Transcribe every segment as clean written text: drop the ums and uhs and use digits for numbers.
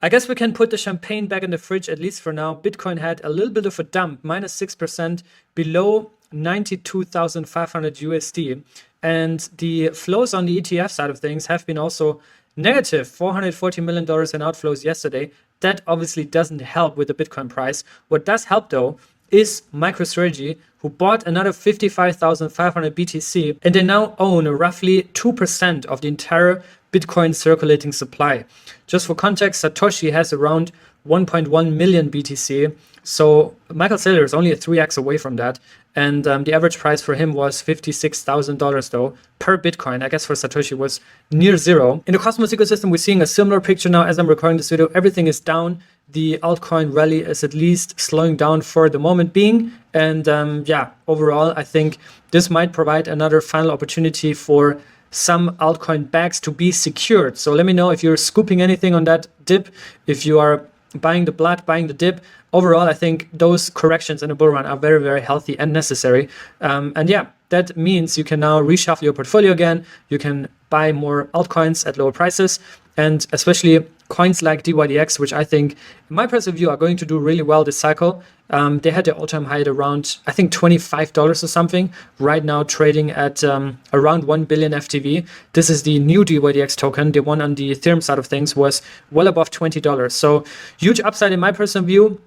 I guess we can put the champagne back in the fridge, at least for now. Bitcoin had a little bit of a dump, minus 6% below 92,500 USD. And the flows on the ETF side of things have been also negative, $440 million in outflows yesterday. That obviously doesn't help with the Bitcoin price. What does help though is MicroStrategy, who bought another 55,500 BTC, and they now own roughly 2% of the entire Bitcoin circulating supply. Just for context, Satoshi has around 1.1 million BTC. So Michael Saylor is only a 3x away from that. And the average price for him was $56,000 though per Bitcoin. I guess for Satoshi was near zero. In the Cosmos ecosystem, we're seeing a similar picture now as I'm recording this video. Everything is down. The altcoin rally is at least slowing down for the moment being. And yeah, overall, I think this might provide another final opportunity for some altcoin bags to be secured. So let me know if you're scooping anything on that dip, if you are buying the blood, buying the dip. Overall, I think those corrections in the bull run are very, very healthy and necessary. And yeah, that means you can now reshuffle your portfolio again. You can buy more altcoins at lower prices, and especially coins like Dydx, which I think, in my personal view, are going to do really well this cycle. They had their all-time high at around, I think, $25 or something. Right now, trading at around 1 billion FTV. This is the new Dydx token. The one on the Ethereum side of things was well above $20. So huge upside in my personal view.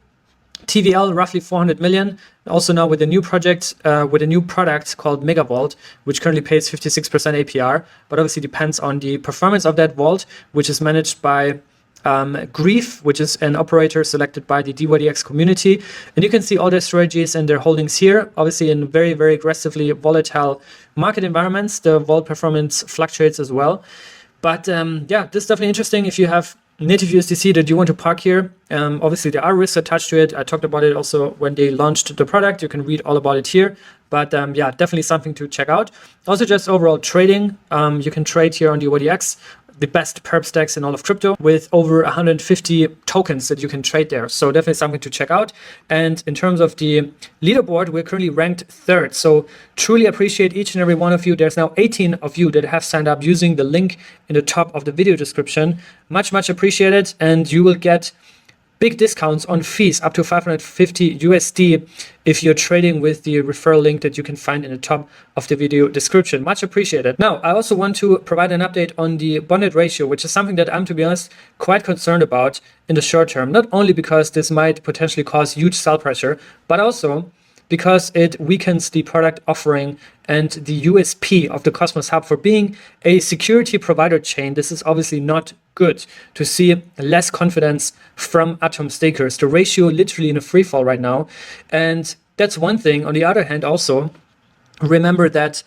TVL roughly 400 million. Also now with a new project, with a new product called Mega Vault, which currently pays 56% APR, but obviously depends on the performance of that vault, which is managed by Grief, which is an operator selected by the Dydx community. And you can see all their strategies and their holdings here. Obviously in very, very aggressively volatile market environments, the vault performance fluctuates as well. But yeah, this is definitely interesting if you have native USDC that you want to park here. Obviously there are risks attached to it. I talked about it also when they launched the product. You can read all about it here. But yeah, definitely something to check out. Also just overall trading. You can trade here on the Dydx, the best perp stacks in all of crypto, with over 150 tokens that you can trade there. So definitely something to check out. And in terms of the leaderboard, we're currently ranked 3rd. So truly appreciate each and every one of you. There's now 18 of you that have signed up using the link in the top of the video description. Much, much appreciated. And you will get big discounts on fees up to 550 USD if you're trading with the referral link that you can find in the top of the video description. Much appreciated. Now, I also want to provide an update on the bonded ratio, which is something that I'm, to be honest, quite concerned about in the short term. Not only because this might potentially cause huge sell pressure, but also because it weakens the product offering and the USP of the Cosmos Hub for being a security provider chain. This is obviously not good to see less confidence from Atom stakers. The ratio literally in a free fall right now. And that's one thing. On the other hand, also remember that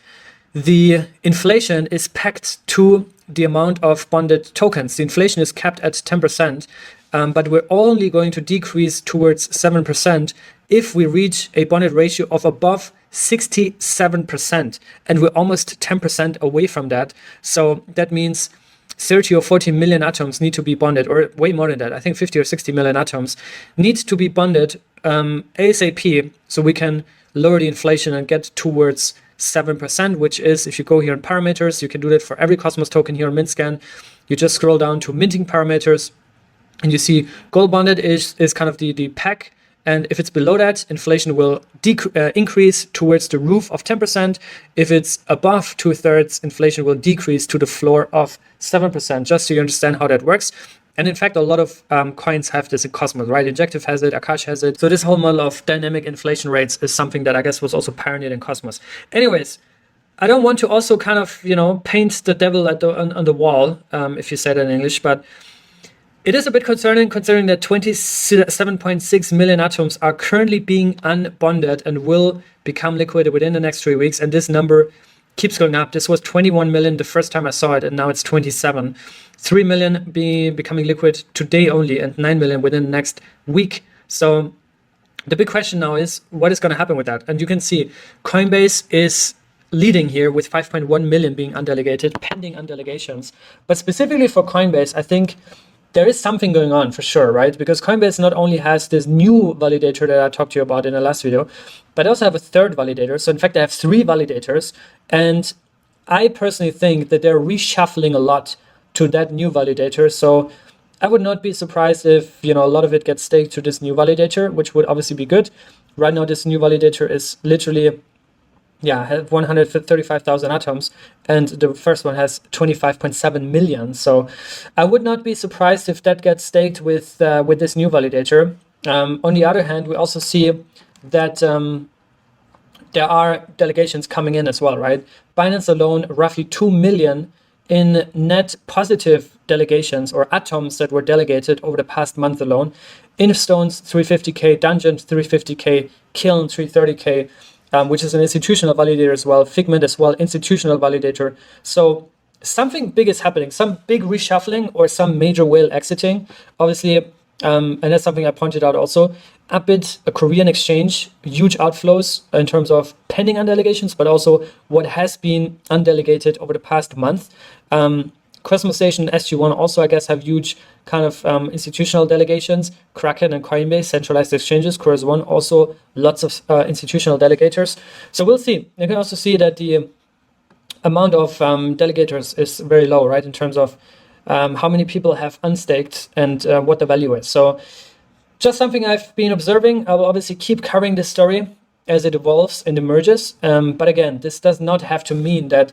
the inflation is pegged to the amount of bonded tokens. The inflation is capped at 10%, but we're only going to decrease towards 7% if we reach a bonded ratio of above 67%, and we're almost 10% away from that. So that means 30 or 40 million atoms need to be bonded, or way more than that. I think 50 or 60 million atoms need to be bonded ASAP, so we can lower the inflation and get towards 7%, which is, if you go here in parameters, you can do that for every Cosmos token here on MintScan. You just scroll down to minting parameters, and you see gold bonded is kind of the peg. And if it's below that, inflation will increase towards the roof of 10%. If it's above 2/3, inflation will decrease to the floor of 7%, just so you understand how that works. And in fact, a lot of coins have this in Cosmos, right? Injective has it, Akash has it. So this whole model of dynamic inflation rates is something that I guess was also pioneered in Cosmos. Anyways, I don't want to also kind of, paint the devil on the wall, if you say that in English, but it is a bit concerning considering that 27.6 million atoms are currently being unbonded and will become liquidated within the next 3 weeks. And this number keeps going up. This was 21 million the first time I saw it, and now it's 27. 3 million becoming liquid today only, and 9 million within the next week. So the big question now is, what is going to happen with that? And you can see Coinbase is leading here with 5.1 million being undelegated, pending undelegations. But specifically for Coinbase, I think there is something going on for sure, right? Because Coinbase not only has this new validator that I talked to you about in the last video, but also have a third validator. So in fact, they have 3 validators. And I personally think that they're reshuffling a lot to that new validator. So I would not be surprised if, you know, a lot of it gets staked to this new validator, which would obviously be good. Right now, this new validator is literally, yeah, have 135,000 atoms, and the first one has 25.7 million. So I would not be surprised if that gets staked with this new validator. On the other hand, we also see that there are delegations coming in as well, right? Binance alone, roughly 2 million in net positive delegations or atoms that were delegated over the past month alone. Instones 350k, Dungeon 350k, Kiln 330k, which is an institutional validator as well. Figment as well, institutional validator. So something big is happening, some big reshuffling or some major whale exiting. Obviously, and that's something I pointed out also. Upbit, a Korean exchange, huge outflows in terms of pending undelegations, but also what has been undelegated over the past month. Cosmos Station and SG1 also, I guess, have huge kind of institutional delegations. Kraken and Coinbase, centralized exchanges. Chorus One also lots of institutional delegators. So we'll see. You can also see that the amount of delegators is very low, right, in terms of how many people have unstaked and what the value is. So just something I've been observing. I will obviously keep covering this story as it evolves and emerges. But again, this does not have to mean that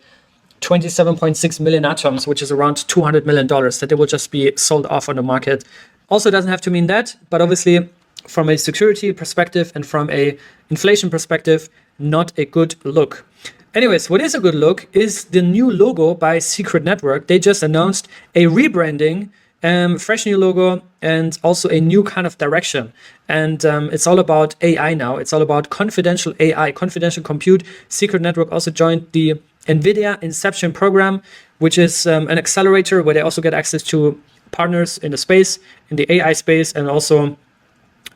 27.6 million atoms, which is around $200 million, that they will just be sold off on the market. Also doesn't have to mean that, but obviously from a security perspective and from a inflation perspective, not a good look. Anyways, what is a good look is the new logo by Secret Network. They just announced a rebranding, fresh new logo, and also a new kind of direction. And it's all about AI now. It's all about confidential AI, confidential compute. Secret Network also joined the NVIDIA Inception program, which is an accelerator where they also get access to partners in the space, in the AI space, and also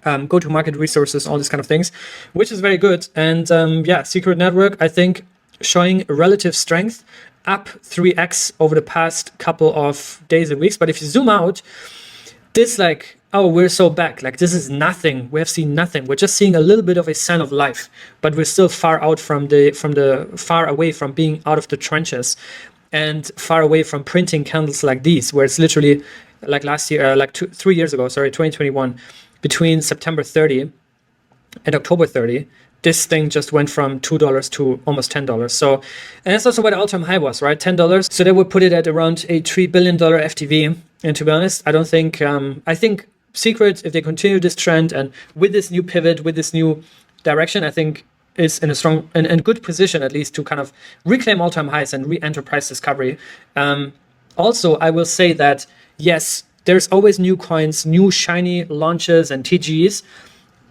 go-to-market resources, all these kind of things, which is very good. And yeah, Secret Network, I think, showing relative strength, up 3x over the past couple of days and weeks. But if you zoom out, this like, oh, we're so back. Like, this is nothing. We have seen nothing. We're just seeing a little bit of a sign of life, but we're still far out from far away from being out of the trenches, and far away from printing candles like these, where it's literally like last year, 3 years ago, sorry, 2021, between September 30 and October 30. This thing just went from $2 to almost $10. So, and that's also where the all-time high was, right? $10. So that would put it at around a $3 billion FTV. And to be honest, I don't think, I think Secret, if they continue this trend and with this new pivot, with this new direction, I think is in a strong and good position, at least, to kind of reclaim all-time highs and re-enter price discovery. Also, I will say that, yes, there's always new coins, new shiny launches and TGs.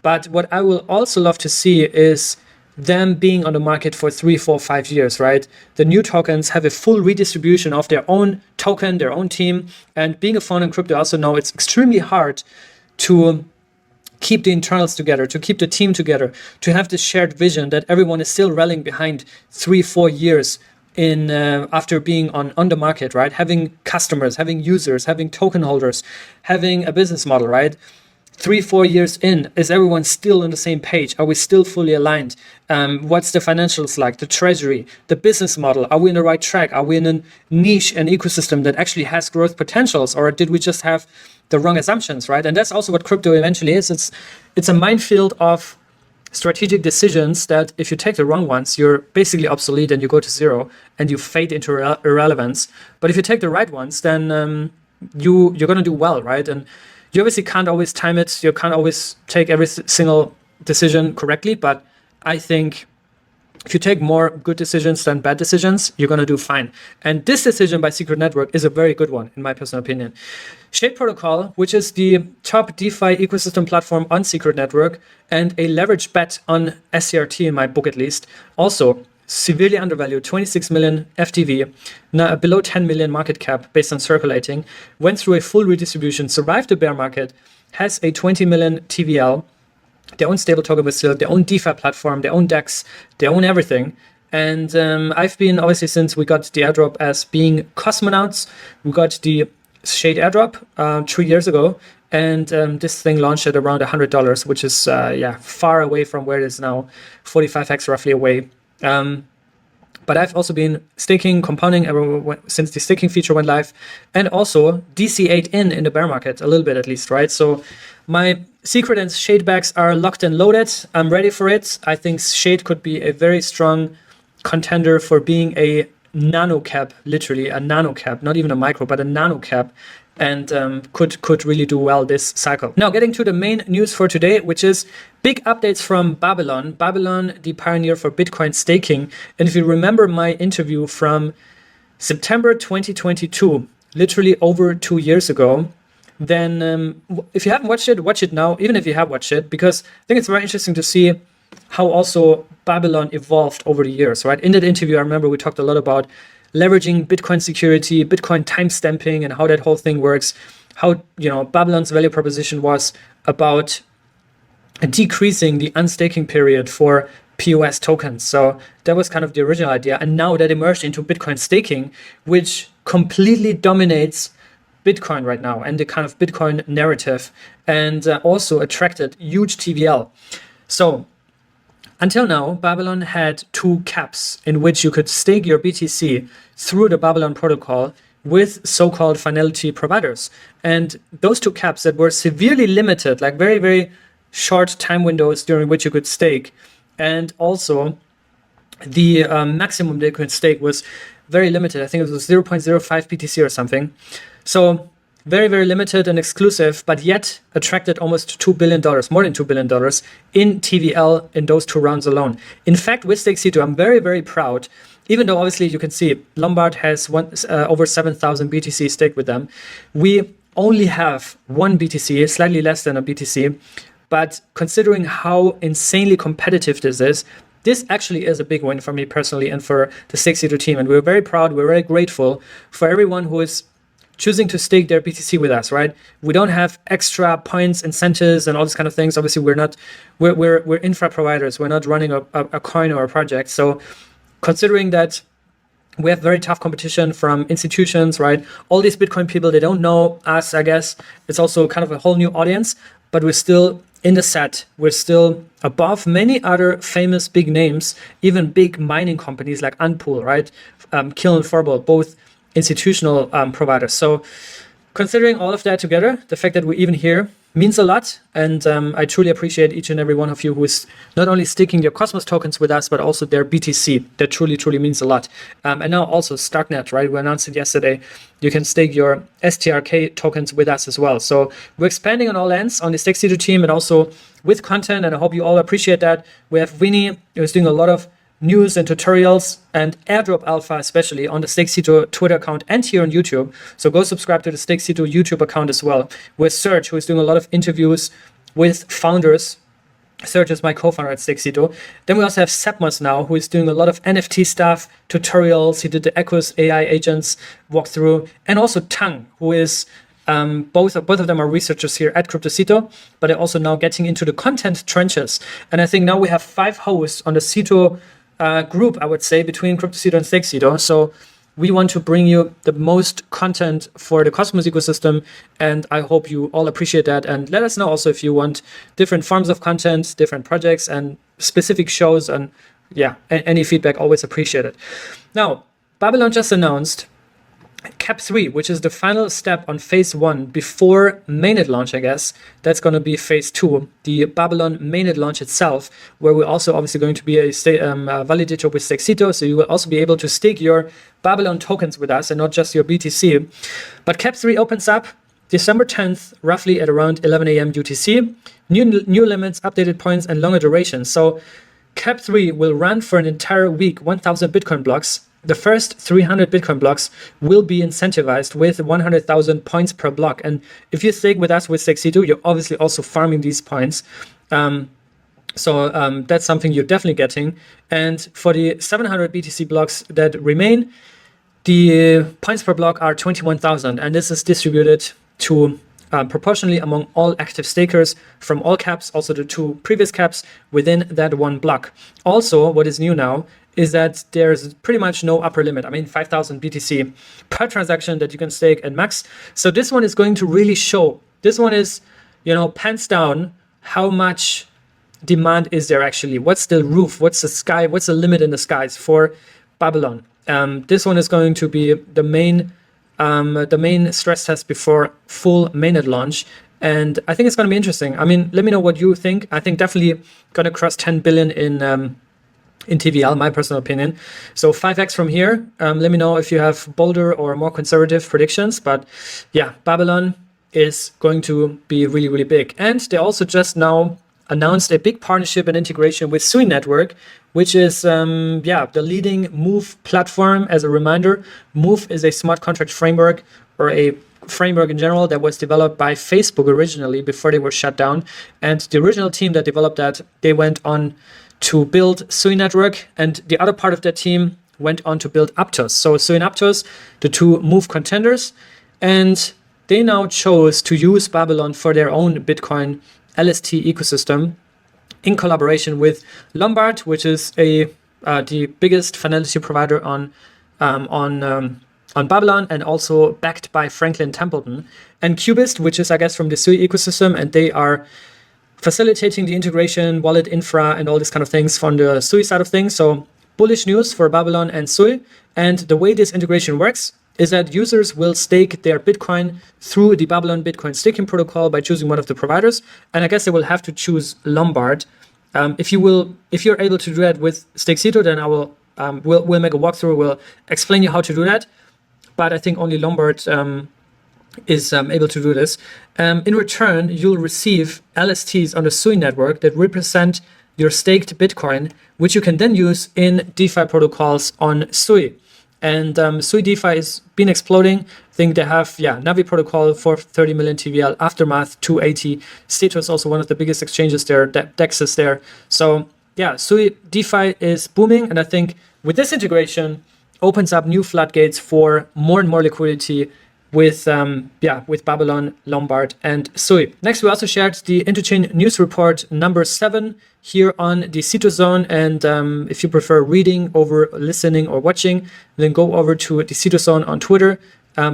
But what I will also love to see is them being on the market for 3, 4, 5 years, right? The new tokens have a full redistribution of their own token, their own team. And being a founder in crypto, I also know it's extremely hard to keep the internals together, to keep the team together, to have this shared vision that everyone is still rallying behind 3, 4 years in after being on the market, right? Having customers, having users, having token holders, having a business model, right? 3, 4 years in, is everyone still on the same page? Are we still fully aligned? What's the financials like? The treasury, the business model? Are we in the right track? Are we in a niche and ecosystem that actually has growth potentials? Or did we just have the wrong assumptions, right? And that's also what crypto eventually is. It's a minefield of strategic decisions that if you take the wrong ones, you're basically obsolete and you go to zero and you fade into irrelevance. But if you take the right ones, then you're going to do well, right? And you obviously can't always time it. You can't always take every single decision correctly. But I think if you take more good decisions than bad decisions, you're going to do fine. And this decision by Secret Network is a very good one, in my personal opinion. Shade Protocol, which is the top DeFi ecosystem platform on Secret Network and a leverage bet on SCRT, in my book at least, also severely undervalued, 26 million FTV, now below 10 million market cap based on circulating, went through a full redistribution, survived the bear market, has a 20 million TVL, their own stable token with still, their own DeFi platform, their own DEX, their own everything. And I've been, obviously, since we got the airdrop as being cosmonauts, we got the Shade airdrop 3 years ago. And this thing launched at around $100, which is, far away from where it is now, 45x roughly away. But I've also been staking, compounding since the staking feature went live, and also DC8 in the bear market, a little bit at least, right? So my Secret and Shade backs are locked and loaded. I'm ready for it. I think Shade could be a very strong contender for being a nano cap, literally a nano cap, not even a micro, but a nano cap, and could really do well this cycle. Now, getting to the main news for today, which is big updates from Babylon. Babylon, the pioneer for Bitcoin staking. And if you remember my interview from September 2022, literally over 2 years ago, then if you haven't watched it, watch it now, even if you have watched it, because I think it's very interesting to see how also Babylon evolved over the years, right? In that interview, I remember we talked a lot about leveraging Bitcoin security, Bitcoin timestamping, and how that whole thing works. How, you know, Babylon's value proposition was about decreasing the unstaking period for POS tokens. So that was kind of the original idea. And now that emerged into Bitcoin staking, which completely dominates Bitcoin right now and the kind of Bitcoin narrative, and also attracted huge TVL. So until now, Babylon had 2 caps in which you could stake your BTC through the Babylon protocol with so-called finality providers. And those 2 caps that were severely limited, like very, very short time windows during which you could stake. And also the maximum they could stake was very limited. I think it was 0.05 BTC or something. So very, very limited and exclusive, but yet attracted almost $2 billion, more than $2 billion in TVL in those 2 rounds alone. In fact, with Cito, I'm very, very proud, even though obviously you can see Lombard has over 7,000 BTC staked with them. We only have 1 BTC, slightly less than a BTC, but considering how insanely competitive this actually is a big win for me personally and for the Cito team. And we're very proud, we're very grateful for everyone who is choosing to stake their BTC with us, right? We don't have extra points, incentives, and all this kind of things. Obviously, we're infra providers. We're not running a coin or a project. So considering that we have very tough competition from institutions, right? All these Bitcoin people, they don't know us, I guess. It's also kind of a whole new audience, but we're still in the set. We're still above many other famous big names, even big mining companies like Unpool, right? Kill and Forbol, both institutional providers. So considering all of that together, the fact that we're even here means a lot. And I truly appreciate each and every one of you who is not only staking their Cosmos tokens with us, but also their BTC. That truly, truly means a lot. And now also Starknet, right? We announced it yesterday. You can stake your STRK tokens with us as well. So we're expanding on all ends on the Cito team and also with content. And I hope you all appreciate that. We have Winnie, who's doing a lot of news and tutorials and Airdrop Alpha, especially on the Cito Twitter account and here on YouTube. So go subscribe to the Cito YouTube account as well. With Serge, who is doing a lot of interviews with founders. Serge is my co-founder at Cito. Then we also have Sepmos now, who is doing a lot of NFT stuff, tutorials. He did the Echoes AI agents walkthrough, and also Tang, who is both of them are researchers here at Cito, but they're also now getting into the content trenches. And I think now we have 5 hosts on the Cito group, I would say, between Cito and Cito. So we want to bring you the most content for the Cosmos ecosystem, and I hope you all appreciate that. And let us know also if you want different forms of content, different projects, and specific shows, and yeah, any feedback, always appreciated. Now, Babylon just announced Cap 3, which is the final step on phase 1 before mainnet launch, I guess. That's going to be phase 2, the Babylon mainnet launch itself, where we're also obviously going to be a validator with Cito, so you will also be able to stake your Babylon tokens with us and not just your BTC. But Cap 3 opens up December 10th, roughly at around 11 a.m. UTC. New limits, updated points, and longer duration. So Cap 3 will run for an entire week, 1,000 Bitcoin blocks. The first 300 Bitcoin blocks will be incentivized with 100,000 points per block. And if you stake with us with Cito, you're obviously also farming these points. So that's something you're definitely getting. And for the 700 BTC blocks that remain, the points per block are 21,000. And this is distributed to proportionally among all active stakers from all caps, also the 2 previous caps within that 1 block. Also, what is new now is that there's pretty much no upper limit. I mean, 5,000 BTC per transaction that you can stake at max. So this one is going to really show. This one is, you know, pants down how much demand is there actually. What's the roof? What's the sky? What's the limit in the skies for Babylon. This one is going to be the main stress test before full mainnet launch. And I think it's going to be interesting. I mean, let me know what you think. I think definitely going to cross 10 billion in TVL, my personal opinion. So 5x from here. Let me know if you have bolder or more conservative predictions. But yeah, Babylon is going to be really, really big. And they also just now announced a big partnership and integration with Sui Network, which is the leading Move platform. As a reminder, Move is a smart contract framework, or a framework in general, that was developed by Facebook originally before they were shut down. And the original team that developed that, they went on to build Sui Network, and the other part of that team went on to build Aptos. So Sui and Aptos, the two Move contenders, and they now chose to use Babylon for their own Bitcoin LST ecosystem in collaboration with Lombard, which is the biggest finality provider on Babylon, and also backed by Franklin Templeton, and Cubist, which is, I guess, from the Sui ecosystem, and they are facilitating the integration, wallet infra, and all these kind of things from the Sui side of things. So bullish news for Babylon and Sui. And the way this integration works is that users will stake their Bitcoin through the Babylon Bitcoin staking protocol by choosing one of the providers. And I guess they will have to choose Lombard. If you're able to do that with Stake Cito, then I will we'll make a walkthrough. We'll explain you how to do that. But I think only Lombard is able to do this. In return, you'll receive LSTs on the Sui network that represent your staked Bitcoin, which you can then use in DeFi protocols on Sui. And Sui DeFi has been exploding. I think they have, Navi protocol for 30 million TVL, Aftermath 280. Cito is also one of the biggest exchanges there, DEX is there. So yeah, Sui DeFi is booming. And I think with this integration, opens up new floodgates for more and more liquidity with Babylon, Lombard, and Sui. Next, we also shared the Interchain news report number 7 here on the Cito Zone. And if you prefer reading over listening or watching, then go over to the Cito Zone on Twitter.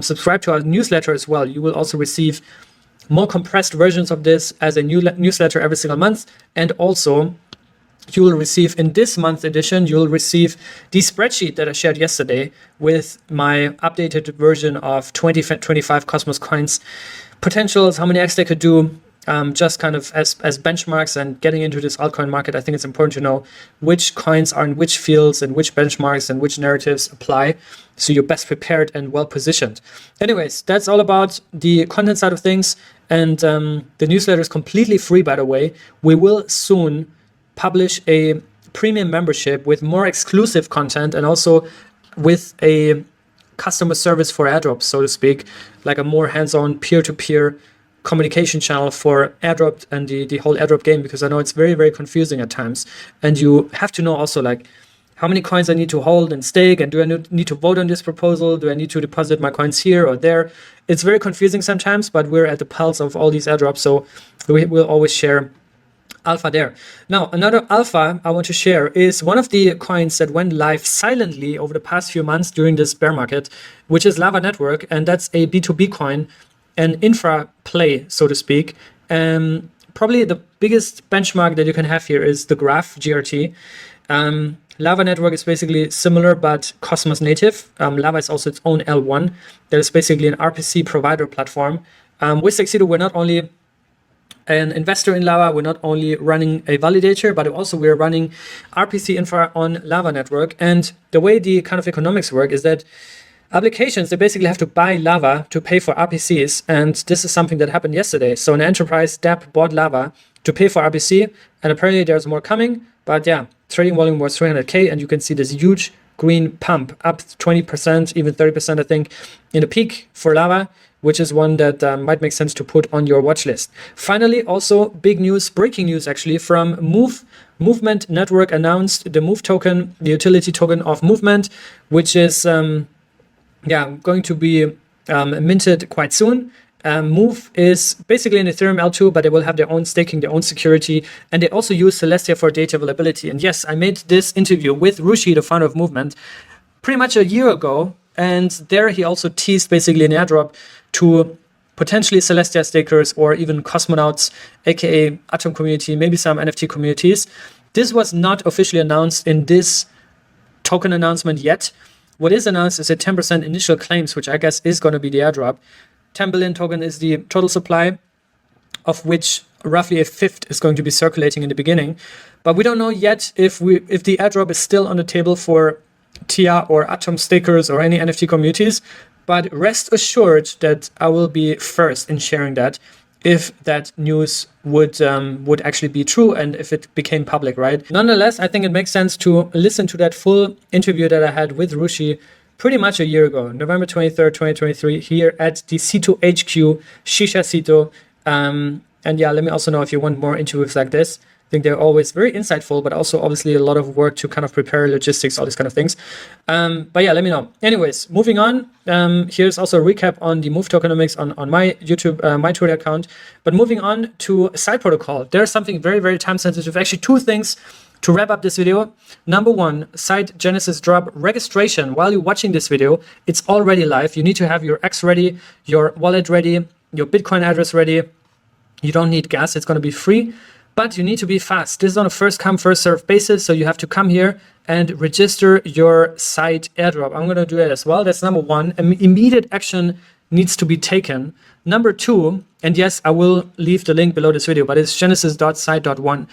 Subscribe to our newsletter as well. You will also receive more compressed versions of this as a new newsletter every single month. And also, you will receive in this month's edition, you'll receive the spreadsheet that I shared yesterday with my updated version of 2025 Cosmos coins potentials, how many X they could do, just kind of as benchmarks. And getting into this altcoin market, I think it's important to know which coins are in which fields and which benchmarks and which narratives apply, so you're best prepared and well positioned. Anyways, that's all about the content side of things. And the newsletter is completely free, by the way. We will soon publish a premium membership with more exclusive content, and also with a customer service for airdrops, so to speak, like a more hands-on peer-to-peer communication channel for airdrop and the whole airdrop game, because I know it's very, very confusing at times. And you have to know also, like, how many coins I need to hold and stake, and do I need to vote on this proposal? Do I need to deposit my coins here or there? It's very confusing sometimes, but we're at the pulse of all these airdrops, so we will always share alpha there. Now, another alpha I want to share is one of the coins that went live silently over the past few months during this bear market, which is Lava Network, and that's a B2B coin, an infra play, so to speak. Probably the biggest benchmark that you can have here is the Graph GRT. Lava Network is basically similar, but Cosmos native. Lava is also its own L1. That is basically an RPC provider platform. With Cito, we're not only an investor in Lava, we're not only running a validator, but also we're running RPC infra on Lava Network. And the way the kind of economics work is that applications, they basically have to buy Lava to pay for RPCs. And this is something that happened yesterday. So an enterprise DApp bought Lava to pay for RPC, and apparently there's more coming. But yeah, trading volume was 300K, and you can see this huge green pump, up 20%, even 30%, I think, in the peak for Lava, which is one that might make sense to put on your watch list. Finally, also big news, breaking news actually, from Movement Network announced the Move token, the utility token of Movement, which is going to be minted quite soon. Move is basically an Ethereum L2, but they will have their own staking, their own security, and they also use Celestia for data availability. And yes, I made this interview with Rushi, the founder of Movement, pretty much a year ago, and there he also teased basically an airdrop to potentially Celestia stakers or even cosmonauts, aka Atom community, maybe some NFT communities. This was not officially announced in this token announcement yet. What is announced is a 10% initial claims, which I guess is going to be the airdrop. 10 billion token is the total supply, of which roughly a fifth is going to be circulating in the beginning. But we don't know yet if the airdrop is still on the table for TIA or Atom stakers or any NFT communities. But rest assured that I will be first in sharing that if that news would actually be true and if it became public, right? Nonetheless, I think it makes sense to listen to that full interview that I had with Rushi pretty much a year ago, November 23rd, 2023, here at the Cito HQ, Shisha Cito. And yeah, let me also know if you want more interviews like this. I think they're always very insightful, but also obviously a lot of work to kind of prepare logistics, all these kind of things. But yeah, let me know. Anyways, moving on. Here's also a recap on the move tokenomics on my YouTube, my Twitter account. But moving on to side protocol, there's something very, very time sensitive. Actually, two things to wrap up this video. Number one, site Genesis drop registration. While you're watching this video, it's already live. You need to have your X ready, your wallet ready, your Bitcoin address ready. You don't need gas. It's going to be free. But you need to be fast. This is on a first come, first serve basis. So you have to come here and register your site airdrop. I'm going to do that as well. That's number one. Immediate action needs to be taken. Number two, and yes, I will leave the link below this video, but it's genesis.site.1.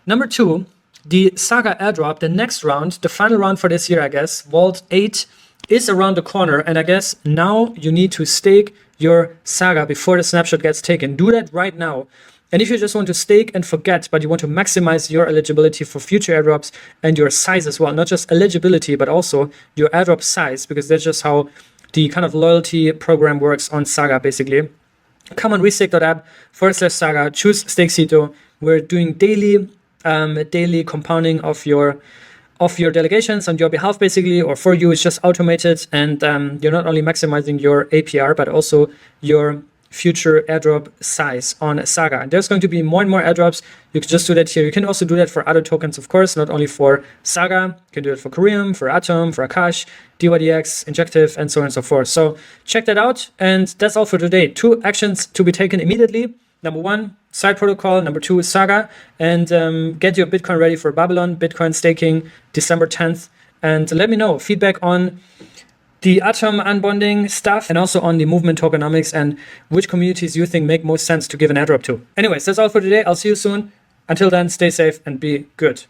Number two, the Saga airdrop, the next round, the final round for this year, I guess, Vault 8 is around the corner. And I guess now you need to stake your Saga before the snapshot gets taken. Do that right now. And if you just want to stake and forget, but you want to maximize your eligibility for future airdrops and your size as well, not just eligibility, but also your airdrop size, because that's just how the kind of loyalty program works on Saga, basically. Come on restake.app/Saga, choose Stake Cito. We're doing daily compounding of your delegations on your behalf, basically, or for you. It's just automated, and you're not only maximizing your APR, but also your future airdrop size on Saga. And there's going to be more and more airdrops. You can just do that here. You can also do that for other tokens, of course, not only for Saga. You can do it for Koreum, for Atom, for Akash, Dydx, Injective, and so on and so forth. So check that out. And that's all for today. 2 actions to be taken immediately. Number 1, side protocol. Number 2 is Saga. And get your Bitcoin ready for Babylon, Bitcoin staking, December 10th. And let me know feedback on the Atom unbonding stuff, and also on the movement tokenomics and which communities you think make most sense to give an airdrop to. Anyways, that's all for today. I'll see you soon. Until then, stay safe and be good.